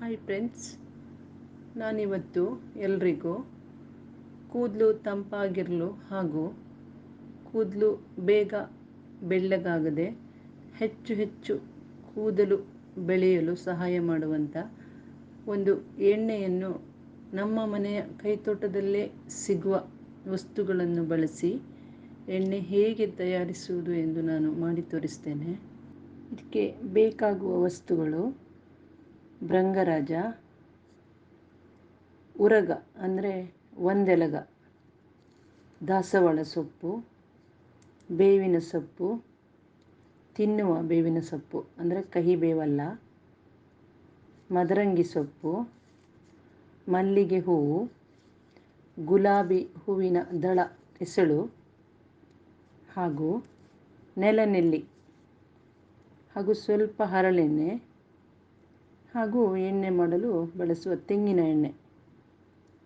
Hi friends, ನಾನಿವತ್ತು ಎಲ್ರಿಗೂ ಕೂದಲು ತಂಪಾಗಿರಲು ಹಾಗೂ ಕೂದಲು ಬೇಗ ಬೆಳ್ಳಗಾಗದೆ ಹೆಚ್ಚು ಕೂದಲು ಬೆಳೆಯಲು ಸಹಾಯ ಮಾಡುವಂಥ ಒಂದು ಎಣ್ಣೆಯನ್ನು ನಮ್ಮ ಮನೆಯ ಕೈತೋಟದಲ್ಲೇ ಸಿಗುವ ವಸ್ತುಗಳನ್ನು ಬಳಸಿ ಎಣ್ಣೆ ಹೇಗೆ ತಯಾರಿಸುವುದು ಎಂದು ನಾನು ಮಾಡಿ ತೋರಿಸ್ತೇನೆ. ಇದಕ್ಕೆ ಬೇಕಾಗುವ ವಸ್ತುಗಳು: ಭೃಂಗರಾಜ, ಉರಗ ಅಂದರೆ ಒಂದೆಲಗ, ದಾಸವಾಳ ಸೊಪ್ಪು, ಬೇವಿನ ಸೊಪ್ಪು, ತಿನ್ನುವ ಬೇವಿನ ಸೊಪ್ಪು ಅಂದರೆ ಕಹಿ ಬೇವಲ್ಲ, ಮದರಂಗಿ ಸೊಪ್ಪು, ಮಲ್ಲಿಗೆ ಹೂವು, ಗುಲಾಬಿ ಹೂವಿನ ದಳ ಎಸಳು ಹಾಗೂ ನೆಲನೆಲ್ಲಿ ಹಾಗೂ ಸ್ವಲ್ಪ ಹರಳೆಣ್ಣೆ ಹಾಗೂ ಎಣ್ಣೆ ಮಾಡಲು ಬಳಸುವ ತೆಂಗಿನ ಎಣ್ಣೆ.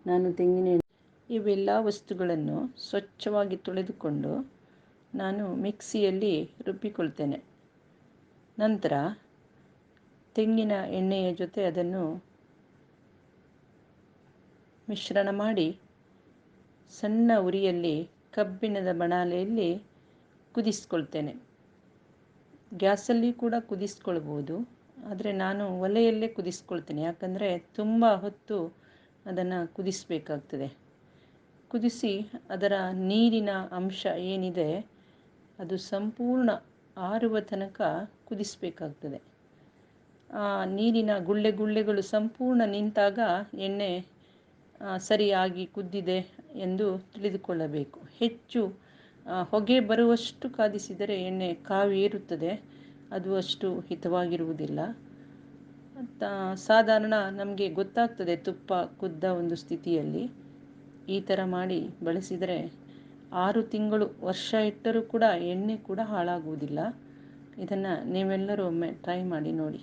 ನಾನು ತೆಂಗಿನ ಎಣ್ಣೆ ಇವೆಲ್ಲ ವಸ್ತುಗಳನ್ನು ಸ್ವಚ್ಛವಾಗಿ ತೊಳೆದುಕೊಂಡು ನಾನು ಮಿಕ್ಸಿಯಲ್ಲಿ ರುಬ್ಬಿಕೊಳ್ತೇನೆ. ನಂತರ ತೆಂಗಿನ ಎಣ್ಣೆಯ ಜೊತೆ ಅದನ್ನು ಮಿಶ್ರಣ ಮಾಡಿ ಸಣ್ಣ ಉರಿಯಲ್ಲಿ ಕಬ್ಬಿಣದ ಬಾಣಲೆಯಲ್ಲಿ ಕುದಿಸ್ಕೊಳ್ತೇನೆ. ಗ್ಯಾಸಲ್ಲಿ ಕೂಡ ಕುದಿಸ್ಕೊಳ್ಬೋದು, ಆದರೆ ನಾನು ಒಲೆಯಲ್ಲೇ ಕುದಿಸ್ಕೊಳ್ತೇನೆ. ಯಾಕಂದರೆ ತುಂಬ ಹೊತ್ತು ಅದನ್ನು ಕುದಿಸಬೇಕಾಗ್ತದೆ. ಕುದಿಸಿ ಅದರ ನೀರಿನ ಅಂಶ ಏನಿದೆ ಅದು ಸಂಪೂರ್ಣ ಆರುವ ತನಕ ಕುದಿಸಬೇಕಾಗ್ತದೆ. ಆ ನೀರಿನ ಗುಳ್ಳೆಗಳು ಸಂಪೂರ್ಣ ನಿಂತಾಗ ಎಣ್ಣೆ ಸರಿಯಾಗಿ ಕುದ್ದಿದೆ ಎಂದು ತಿಳಿದುಕೊಳ್ಳಬೇಕು. ಹೆಚ್ಚು ಹೊಗೆ ಬರುವಷ್ಟು ಕಾದಿಸಿದರೆ ಎಣ್ಣೆ ಕಾವೇರುತ್ತದೆ, ಅದು ಅಷ್ಟು ಹಿತವಾಗಿರುವುದಿಲ್ಲ. ಸಾಧಾರಣ ನಮಗೆ ಗೊತ್ತಾಗ್ತದೆ ತುಪ್ಪ ಕುದ್ದ ಒಂದು ಸ್ಥಿತಿಯಲ್ಲಿ. ಈ ಥರ ಮಾಡಿ ಬಳಸಿದರೆ 6 ತಿಂಗಳು ವರ್ಷ ಇಟ್ಟರೂ ಕೂಡ ಎಣ್ಣೆ ಕೂಡ ಹಾಳಾಗುವುದಿಲ್ಲ. ಇದನ್ನು ನೀವೆಲ್ಲರೂ ಒಮ್ಮೆ ಟ್ರೈ ಮಾಡಿ ನೋಡಿ.